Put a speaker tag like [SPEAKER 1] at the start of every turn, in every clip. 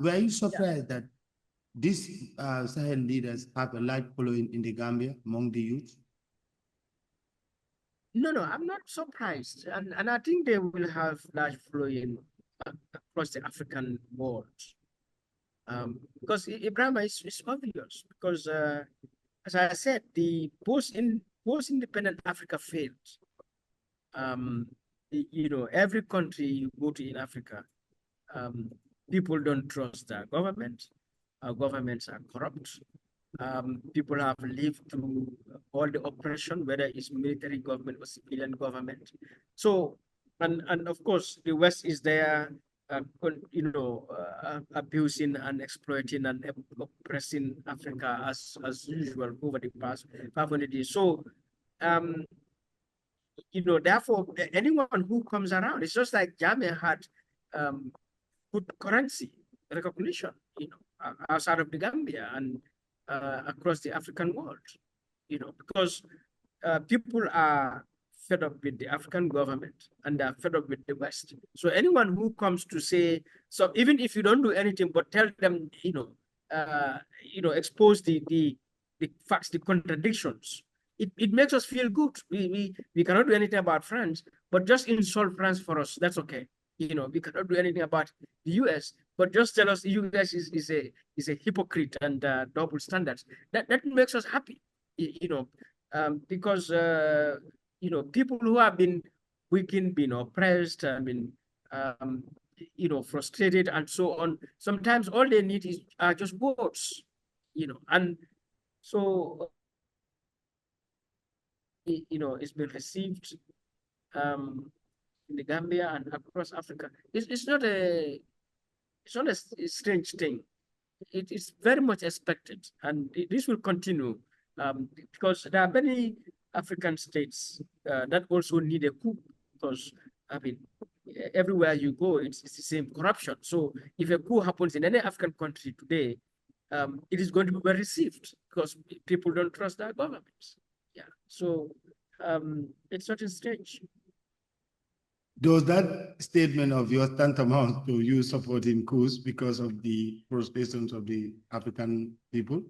[SPEAKER 1] were you surprised that these Sahel leaders have a large following in the Gambia among the youth?
[SPEAKER 2] No, I'm not surprised. And I think they will have large following across the African world. Because Ibrahim is obvious. Because as I said, the post-independent Africa failed. Every country you go to in Africa, people don't trust their government. Our governments are corrupt. People have lived through all the oppression, whether it's military government or civilian government. So, and of course, the West is there, abusing and exploiting and oppressing Africa as usual over the past 500 years. So, therefore, anyone who comes around, it's just like Jammeh had good currency recognition, outside of the Gambia and across the African world, because people are fed up with the African government and they're fed up with the West. So anyone who comes to say, so even if you don't do anything, but tell them, expose the facts, the contradictions, it makes us feel good. We cannot do anything about France, but just insult France for us. That's okay. We cannot do anything about the US, but just tell us the US is a hypocrite and double standards. That makes us happy, because people who have been weakened, been oppressed, been frustrated and so on. Sometimes all they need is just votes, and so it's been received in the Gambia and across Africa. It's not a strange thing. It is very much expected, and this will continue because there are many African states that also need a coup, because everywhere you go, it's the same corruption. So if a coup happens in any African country today, it is going to be well received because people don't trust their governments. Yeah, so it's not strange.
[SPEAKER 1] Does that statement of yours tantamount to you supporting Coups because of the frustrations of the African people?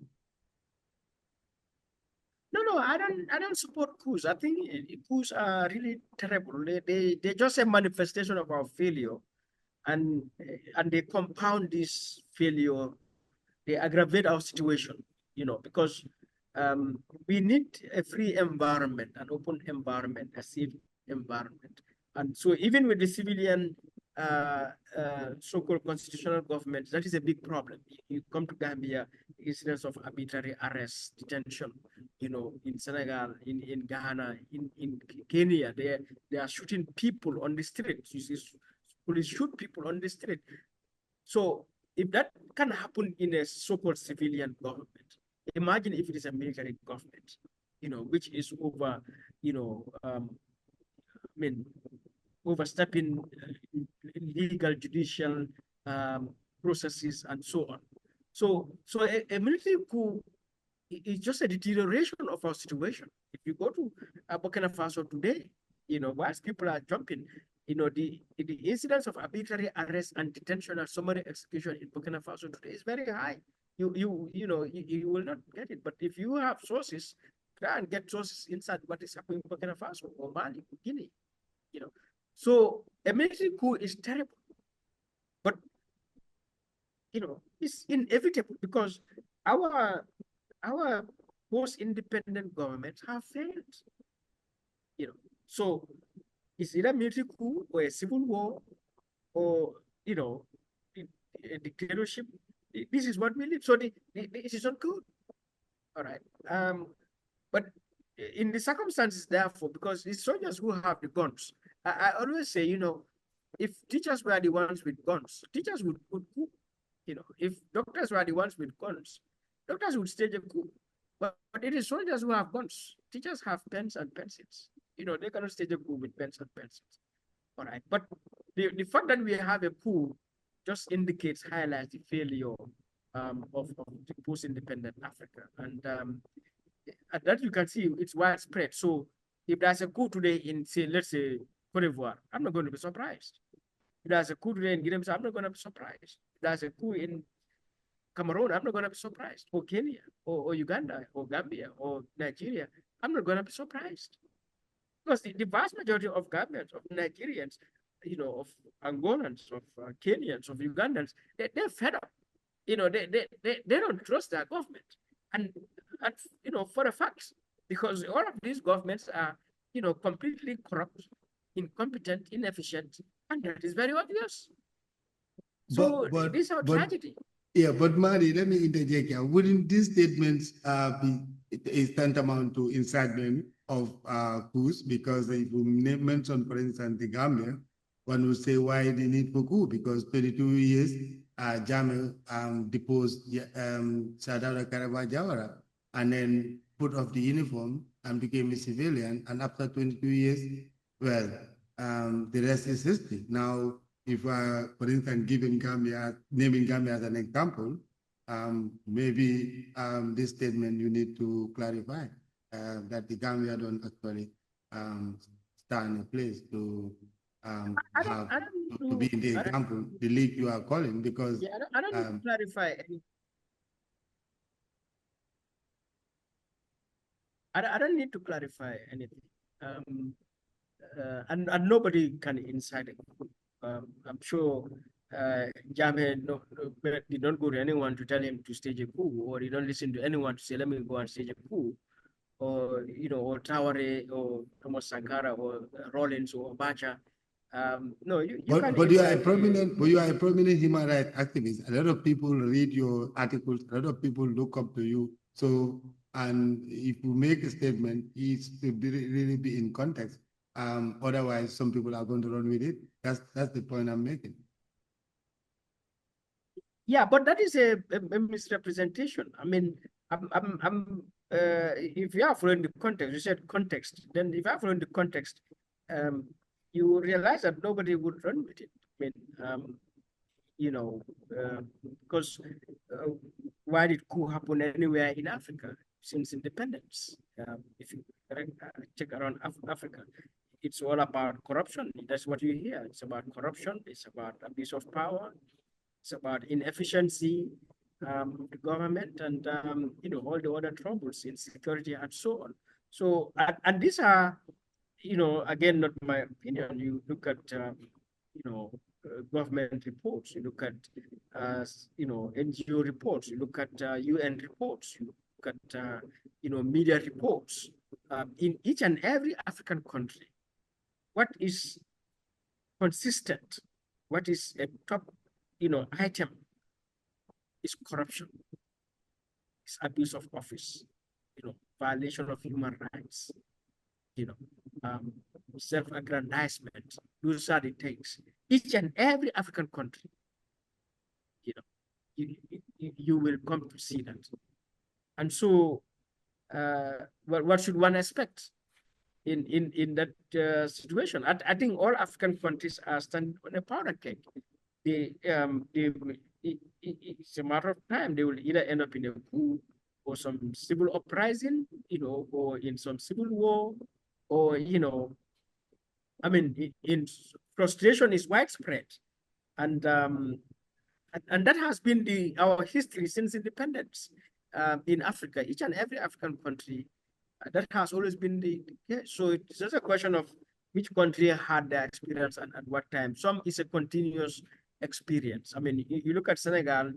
[SPEAKER 2] No, I don't support Coups. I think Coups are really terrible. They're just a manifestation of our failure, and they compound this failure. They aggravate our situation, because we need a free environment, an open environment, a safe environment. And so even with the civilian so-called constitutional government, that is a big problem. You come to Gambia, incidents of arbitrary arrest, detention, in Senegal, in Ghana, in Kenya, they are shooting people on the street. You see, police shoot people on the street. So if that can happen in a so-called civilian government, imagine if it is a military government, which is over, overstepping legal, judicial processes and so on. So a military coup is just a deterioration of our situation. If you go to Burkina Faso today, whilst people are jumping, the incidence of arbitrary arrest and detention and summary execution in Burkina Faso today is very high. You will not get it. But if you have sources, try and get sources inside what is happening in Burkina Faso or Mali, or Guinea. So a military coup is terrible, but it's inevitable because our post-independent governments have failed. So it's either a military coup or a civil war or a dictatorship. This is what we live. So this is not good. All right. But in the circumstances, therefore, because it's soldiers who have the guns, I always say, if teachers were the ones with guns, teachers would coup. If doctors were the ones with guns, doctors would stage a coup. But it is soldiers who have guns. Teachers have pens and pencils. They cannot stage a coup with pens and pencils. All right. But the fact that we have a coup just highlights the failure of the post-independent Africa. And that you can see it's widespread. So if there's a coup today in, say, let's say, Cote d'Ivoire, I'm not going to be surprised. If there's a coup today in Guinea-Bissau, I'm not going to be surprised. If there's a coup in Cameroon, I'm not going to be surprised. Or Kenya, or Uganda, or Gambia, or Nigeria, I'm not going to be surprised. Because the vast majority of Gambians, of Nigerians, of Angolans, of Kenyans, of Ugandans, they're fed up. They don't trust their government. And, for a fact, because all of these governments are, completely corrupt, incompetent, inefficient, and that is very obvious. So this is our tragedy.
[SPEAKER 1] Yeah, but Madi, let me interject here. Wouldn't these statements be tantamount to incitement of coups? Because if you mention, for instance, the Gambia, one would say why the need for coup? Because 22 years, Jammeh deposed Sadara Karabajawara and then put off the uniform and became a civilian. And after 22 years, well, the rest is history. Now, if, for instance, naming Gambia as an example, maybe this statement you need to clarify that the Gambia don't actually stand a place to to be in the example, the league you are calling, because
[SPEAKER 2] I don't need to clarify. I don't need to clarify anything. And nobody can incite it. I'm sure Jammeh did not go to anyone to tell him to stage a coup, or he don't listen to anyone to say, let me go and stage a coup, or or Traore, or Thomas Sankara, or Rollins, or Abacha. No, you can't.
[SPEAKER 1] But you are a prominent human rights activist. A lot of people read your articles. A lot of people look up to you. So, and if you make a statement, it should really be in context. Otherwise, some people are going to run with it. That's the point I'm making.
[SPEAKER 2] Yeah, but that is a misrepresentation. I mean, if you are following the context, you said context, then if you are following the context, you realize that nobody would run with it. I mean, because why did coup happen anywhere in Africa since independence? If you check around Africa, it's all about corruption. That's what you hear. It's about corruption. It's about abuse of power. It's about inefficiency of the government, and all the other troubles, insecurity, and so on. So, and these are, again, not my opinion. You look at government reports. You look at NGO reports. You look at UN reports. You look at media reports. In each and every African country, what is consistent, what is a top item is corruption, it's abuse of office, violation of human rights, self-aggrandizement. Those are the things. Each and every African country, you will come to see that. And so, what should one expect in that situation? I think all African countries are standing on a powder keg. It's a matter of time. They will either end up in a coup, or some civil uprising, or in some civil war, or I mean, in frustration is widespread, and that has been our history since independence in Africa. Each and every African country, that has always been the case. So it's just a question of which country had the experience and at what time. Some is a continuous experience. I mean, you look at Senegal,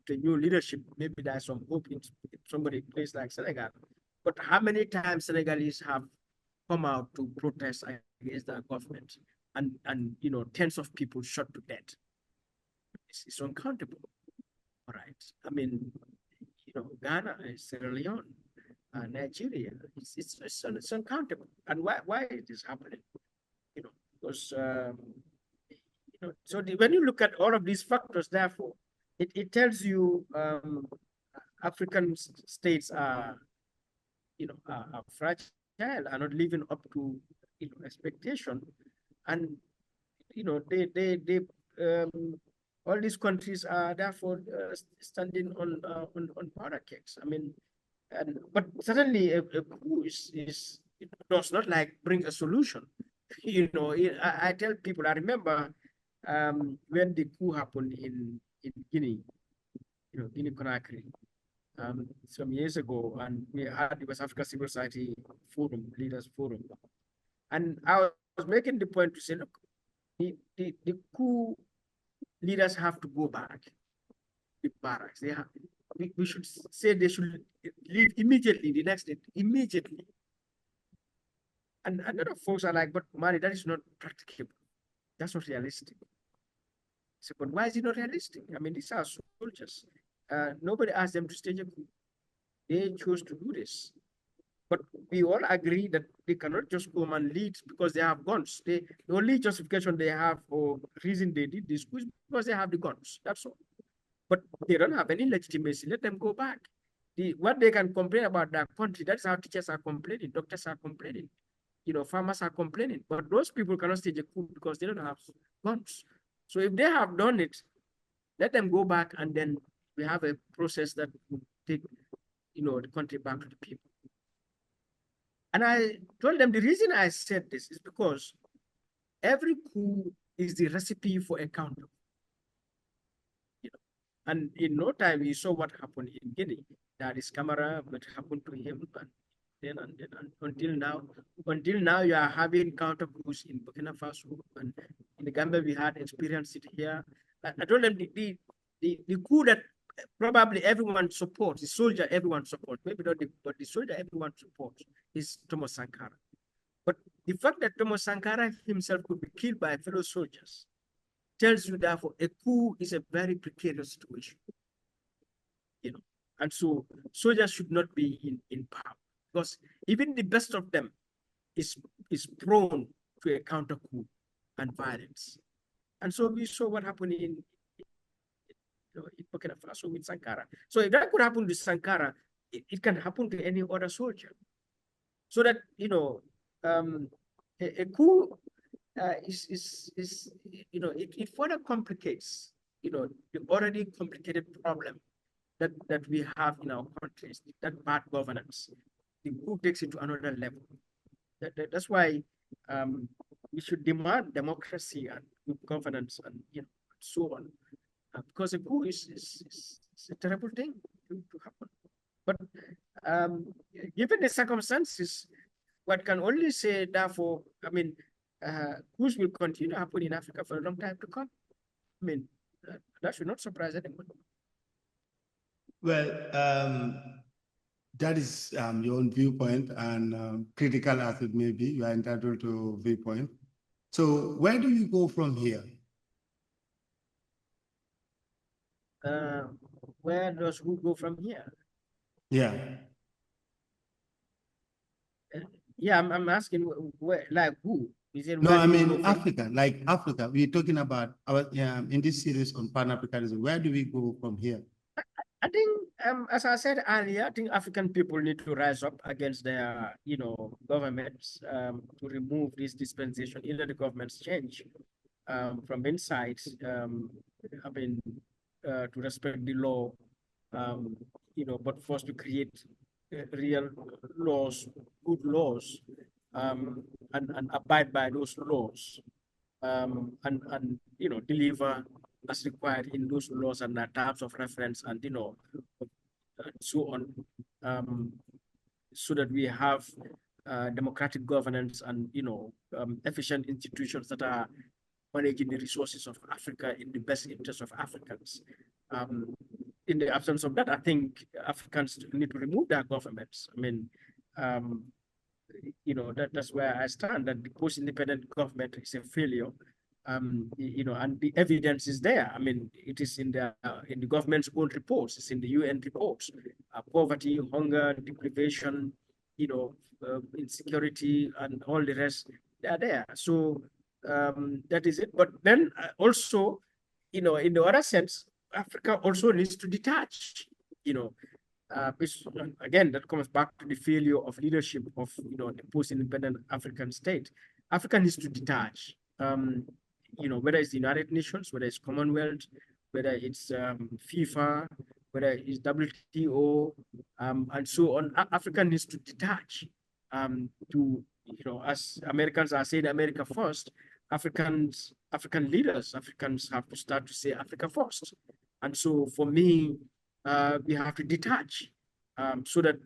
[SPEAKER 2] the new leadership, maybe there's some hope in somebody place like Senegal. But how many times Senegalese have come out to protest against the government, and tens of people shot to death? It's uncountable. All right. I mean, Ghana, Sierra Leone, Nigeria, it's uncountable. And why it is happening? Because so when you look at all of these factors, therefore, it tells you African states are fragile, are not living up to expectation, and they all these countries are therefore standing on powder kegs. I mean, but certainly a coup does not like bring a solution. I tell people, I remember when the coup happened in Guinea, Guinea Conakry, some years ago, and we had the West Africa Civil Society Forum, Leaders Forum. And I was making the point to say, look, the coup leaders have to go back to the barracks. We should say they should leave immediately, the next day, immediately. And a lot of folks are like, but Mari, that is not practicable. That's not realistic. So, but why is it not realistic? I mean, these are soldiers. Nobody asked them to stage a coup. They chose to do this. But we all agree that they cannot just come and lead because they have guns. The only justification they have or reason they did this was because they have the guns. That's all. But they don't have any legitimacy. Let them go back. What they can complain about their country, that's how teachers are complaining, doctors are complaining, farmers are complaining. But those people cannot stage a coup because they don't have guns. So if they have done it, let them go back, and then we have a process that will take, the country back to the people. And I told them the reason I said this is because every coup is the recipe for a counter. And in no time, we saw what happened in Guinea. That is camera, what happened to him, and until now, you are having counter coups in Burkina Faso, and in the Gambia we had experienced it here. I told them the coup that probably everyone supports, the soldier everyone supports, maybe not but the soldier everyone supports is Thomas Sankara. But the fact that Thomas Sankara himself could be killed by fellow soldiers tells you therefore a coup is a very precarious situation. And so soldiers should not be in power, because even the best of them is prone to a counter coup and violence. And so we saw what happened in Burkina Faso with Sankara. So if that could happen to Sankara, it can happen to any other soldier. So that a coup it further complicates the already complicated problem that we have in our countries, that bad governance. The coup takes it to another level. That's why we should demand democracy and good governance and so on, because a coup is a terrible thing to happen. But given the circumstances, one can only say, therefore, I mean, coups will continue to happen in Africa for a long time to come. I mean, that should not surprise anyone.
[SPEAKER 1] Well, that is your own viewpoint, and critical as it may be, you are entitled to viewpoint. So where do you go from here?
[SPEAKER 2] Where does who go from here?
[SPEAKER 1] Yeah.
[SPEAKER 2] Yeah, I'm asking where, like who? Is it
[SPEAKER 1] no, I mean Africa, like Africa. We're talking about our in this series on Pan-Africanism. Where do we go from here?
[SPEAKER 2] I think, as I said earlier, I think African people need to rise up against their, governments to remove this dispensation. Either the governments change from inside, I mean, to respect the law, but first to create real laws, good laws, and abide by those laws, and deliver as required in those laws and terms of reference, and so on, so that we have democratic governance and efficient institutions that are managing the resources of Africa in the best interest of Africans. In the absence of that, I think Africans need to remove their governments. I mean, that's where I stand, that the post-independent government is a failure. And the evidence is there. I mean, it is in the government's own reports. It's in the UN reports. Poverty, hunger, deprivation, insecurity, and all the rest, they are there. So that is it. But then also, in the other sense, Africa also needs to detach. Again, that comes back to the failure of leadership of the post-independent African state. Africa needs to detach. Whether it's the United Nations, whether it's Commonwealth, whether it's FIFA, whether it's WTO, and so on. Africa needs to detach to, as Americans are saying, America first, African leaders, Africans have to start to say Africa first. And so for me, we have to detach so that,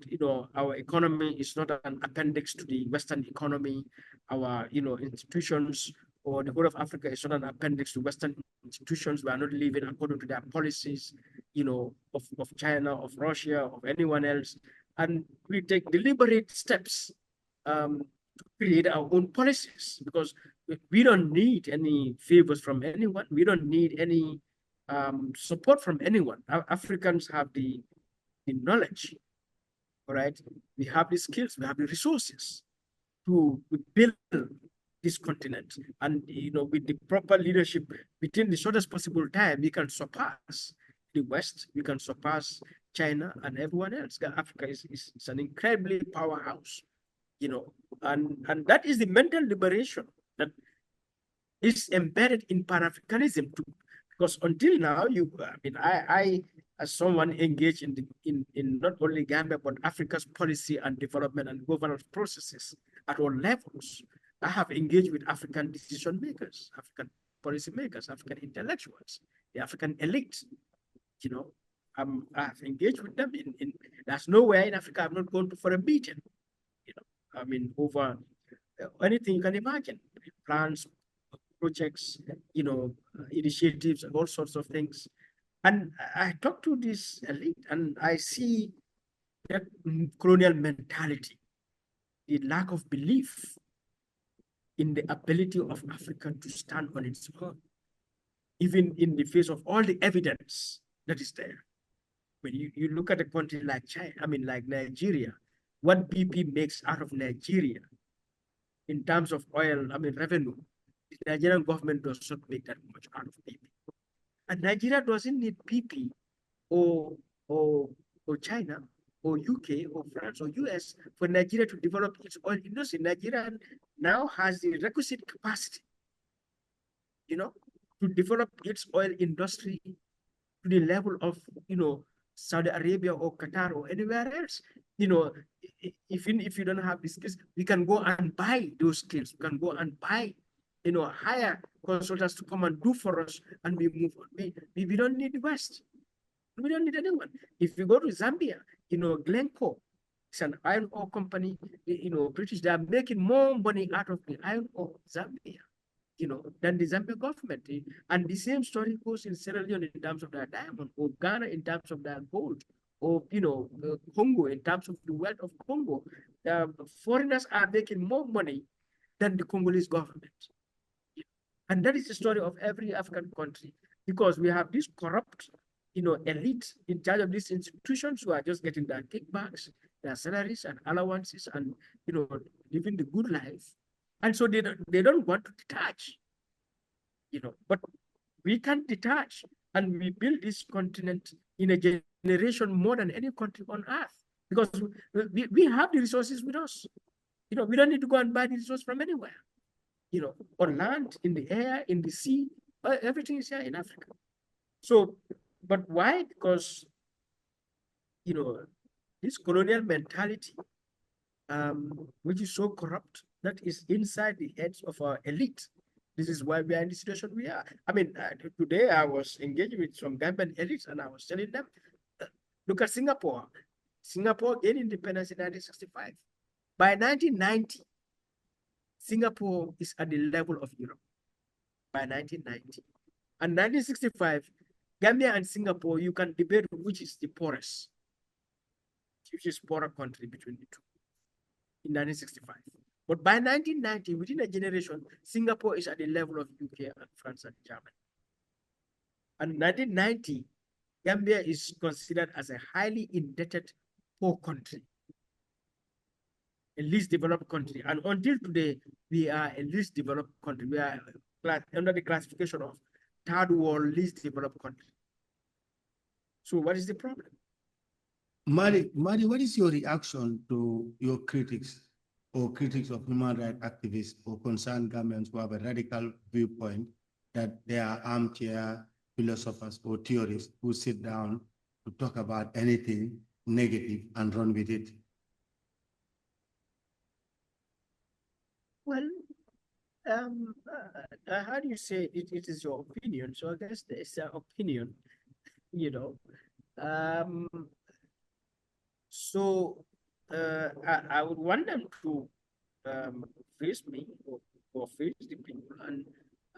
[SPEAKER 2] our economy is not an appendix to the Western economy. Our, institutions or the whole of Africa is not an appendix to Western institutions. We are not living according to their policies, of China, of Russia, of anyone else. And we take deliberate steps to create our own policies, because we don't need any favors from anyone. We don't need any support from anyone. Africans have the knowledge, all right? We have the skills, we have the resources to build this continent. And, with the proper leadership, within the shortest possible time, we can surpass the West, we can surpass China and everyone else. Africa is an incredibly powerhouse, and that is the mental liberation that is embedded in Pan-Africanism too. Because until now, I as someone engaged in not only Gambia, but Africa's policy and development and governance processes at all levels, I have engaged with African decision makers, African policy makers, African intellectuals, the African elite. I have engaged with them there's nowhere in Africa I've not gone to for a meeting. Over anything you can imagine, plans, projects, initiatives, and all sorts of things. And I talk to this elite, and I see that colonial mentality, the lack of belief in the ability of Africa to stand on its own, even in the face of all the evidence that is there. When you look at a country like like Nigeria, what BP makes out of Nigeria in terms of oil, revenue, the Nigerian government does not make that much out of BP. And Nigeria doesn't need BP or China or UK or France or US for Nigeria to develop its oil industry. Nigeria now has the requisite capacity, to develop its oil industry to the level of, Saudi Arabia or Qatar or anywhere else. Even if you don't have the skills, we can go and buy those skills. We can go and buy, hire consultants to come and do for us, and we move on. We don't need the West. We don't need anyone. If you go to Zambia, Glencore, it's an iron ore company, British, they are making more money out of the iron ore Zambia, than the Zambia government. And the same story goes in Sierra Leone in terms of their diamond, or Ghana in terms of their gold, or, Congo in terms of the wealth of Congo. Foreigners are making more money than the Congolese government. And that is the story of every African country, because we have this corrupt, elite in charge of these institutions who are just getting their kickbacks, their salaries and allowances, and, living the good life. And so they don't want to detach, but we can detach, and we build this continent in a generation more than any country on earth, because we have the resources with us. We don't need to go and buy the resources from anywhere, on land, in the air, in the sea, everything is here in Africa. So, but why? Because, this colonial mentality, which is so corrupt, that is inside the heads of our elite. This is why we are in the situation we are. Today I was engaging with some Gambian elites, and I was telling them, look at Singapore. Singapore gained independence in 1965. By 1990, Singapore is at the level of Europe. By 1990. And 1965, Gambia and Singapore, you can debate which is the poorest, which is poorer country between the two in 1965. But by 1990, within a generation, Singapore is at the level of UK and France and Germany. And 1990, Gambia is considered as a highly indebted poor country, a least developed country. And until today, we are a least developed country. We are under the classification of third world least developed country. So what is the problem?
[SPEAKER 1] Madi, what is your reaction to your critics or critics of human rights activists or concerned governments who have a radical viewpoint that they are armchair philosophers or theorists who sit down to talk about anything negative and run with it?
[SPEAKER 2] Well, How do you say it? It is your opinion. So I guess it's an opinion, you know. Um, so I would want them to face me or face the people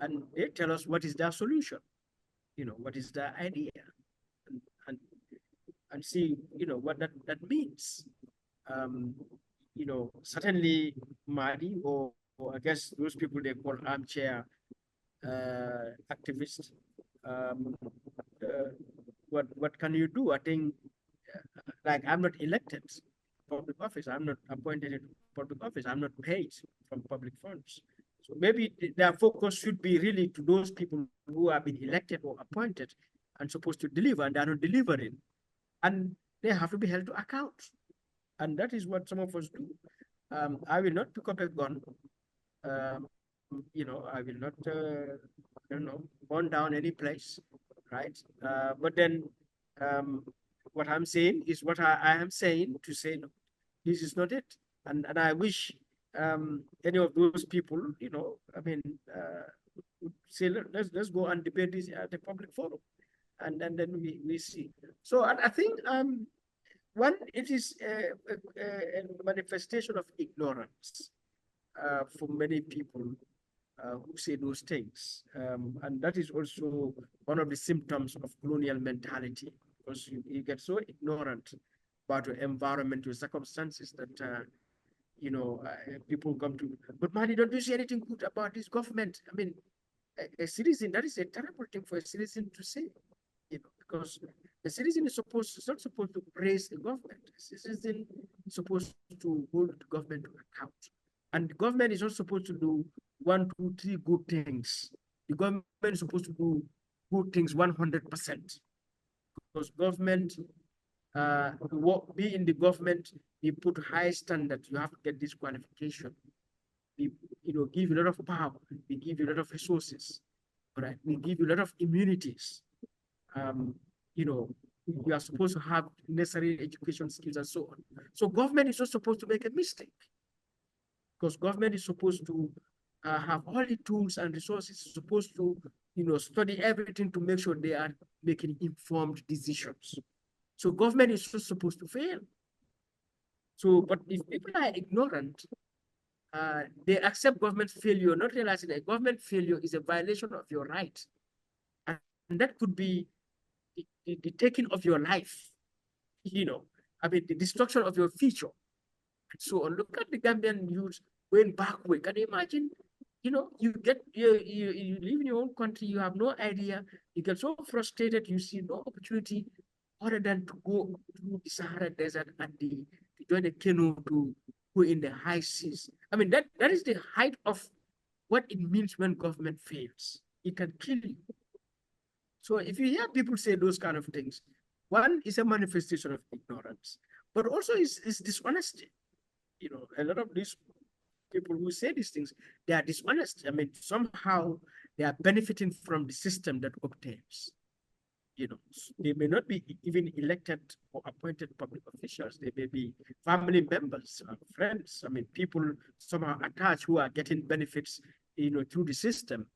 [SPEAKER 2] and they tell us what is their solution, what is their idea, and and, and see, what that means. Um, certainly Madi or I guess those people they call armchair activists. Um, uh, what can you do? I think like I'm not elected public office. I'm not appointed in public office. I'm not paid from public funds. So maybe their focus should be really to those people who have been elected or appointed and supposed to deliver and they're not delivering. And they have to be held to account. And that is what some of us do. I will not pick up a gun. Um, I will not, I don't know, burn down any place, right? But then um, what I'm saying is what I am saying to say, no, this is not it. And I wish any of those people, I mean, would say, let's go and debate this at the public forum. And then we see. So I think one, it is a manifestation of ignorance for many people who say those things. And that is also one of the symptoms of colonial mentality, because you get so ignorant about your environment, your circumstances that, people come to, but Madi, don't you see anything good about this government? I mean, a citizen, that is a terrible thing for a citizen to say, because the citizen is not supposed to praise the government. The citizen is supposed to hold the government to account. And the government is not supposed to do 1, 2, 3 good things. The government is supposed to do good things 100%. Because government, be in the government, we put high standards. You have to get this qualification. We, give you a lot of power. We give you a lot of resources. Right? We give you a lot of immunities. You are supposed to have necessary education skills and so on. So government is not supposed to make a mistake, because government is supposed to have all the tools and resources, supposed to, study everything to make sure they are making informed decisions. So government is not supposed to fail. So, but if people are ignorant, they accept government failure, not realizing that government failure is a violation of your right. And that could be the taking of your life, I mean, the destruction of your future. And so on. Look at the Gambian youth going backward. Can you imagine? You live in your own country, you have no idea, you get so frustrated, you see no opportunity other than to go to the Sahara Desert and to join a canoe to go in the high seas. I mean, that is the height of what it means when government fails. It can kill you. So if you hear people say those kind of things, one is a manifestation of ignorance, but also is dishonesty. A lot of these people who say these things, they are dishonest. I mean, somehow they are benefiting from the system that obtains. They may not be even elected or appointed public officials. They may be family members, friends. I mean, people somehow attached who are getting benefits, through the system.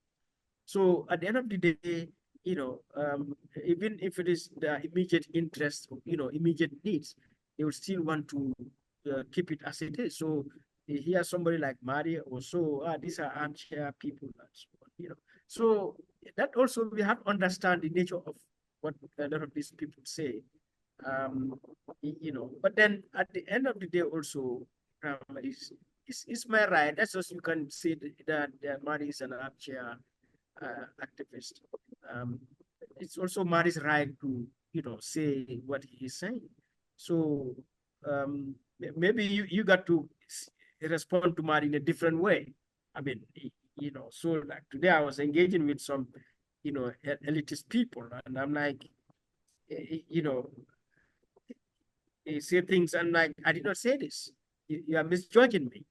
[SPEAKER 2] So at the end of the day, even if it is the immediate interest, immediate needs, they will still want to keep it as it is. So they hear somebody like Madi or so, these are armchair people, and so on, So that also we have to understand the nature of what a lot of these people say. But then at the end of the day also, it's my right. That's just, you can say that Madi is an armchair activist. It's also Mari's right to, say what he's saying. So maybe you got to respond to Mari in a different way. I mean, so like today I was engaging with some, elitist people, and I'm like, they say things, and like, I did not say this. You are misjudging me.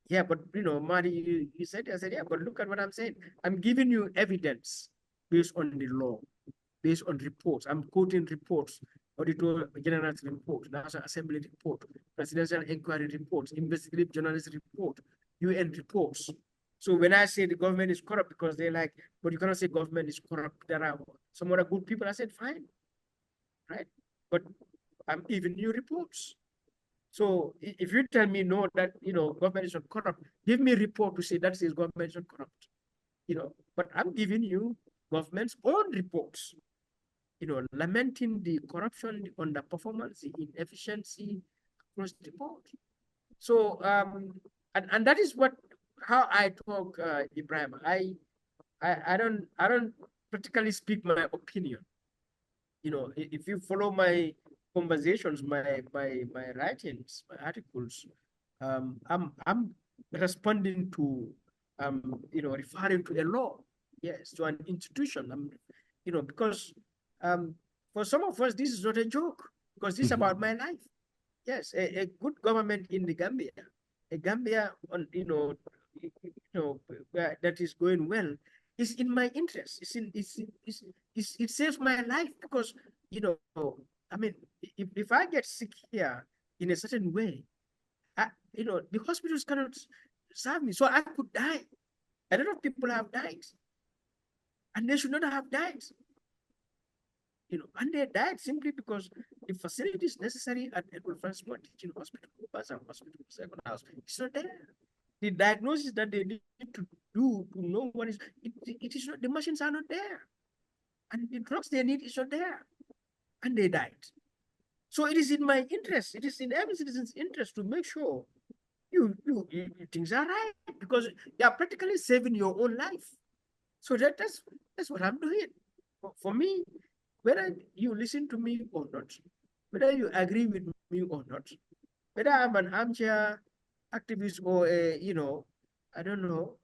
[SPEAKER 2] Yeah, but Mari, you said, I said, yeah, but look at what I'm saying. I'm giving you evidence based on the law, based on reports. I'm quoting reports, Auditor General's report, National Assembly report, Presidential Inquiry reports, Investigative Journalist report, UN reports. So when I say the government is corrupt, because they're like, but you cannot say government is corrupt. There are some other good people. I said, fine, right? But I'm giving you reports. So if you tell me no, that government is not corrupt, give me a report to say that says government is not corrupt. But I'm giving you government's own reports, lamenting the corruption, the underperformance, the inefficiency across the board. So and that is how I talk, Ibrahim. I don't practically speak my opinion. If you follow my conversations, my writings, my articles, I'm responding to referring to a law, yes, to an institution. Because for some of us this is not a joke, because this is about my life. Yes, a good government in the Gambia, a Gambia on that is going well is in my interest. It saves my life, because I mean, if I get sick here in a certain way, the hospitals cannot serve me, so I could die. A lot of people have died, and they should not have died. And they died simply because the facilities necessary at Edward Francis Teaching Hospital, it's not there. The diagnosis that they need to do to know what is, it is not, the machines are not there. And the drugs they need is not there. And they died. So it is in my interest, it is in every citizen's interest to make sure things are right, because you are practically saving your own life. So that's what I'm doing. For me, whether you listen to me or not, whether you agree with me or not, whether I'm an armchair activist or I don't know,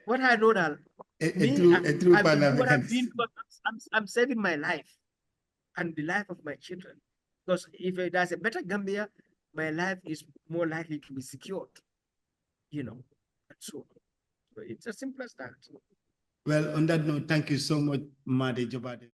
[SPEAKER 2] what I know that I'm saving my life and the life of my children. Because if there's a better Gambia, my life is more likely to be secured, and so it's as simple as that.
[SPEAKER 1] Well, on that note, thank you so much, Madi Jobarteh.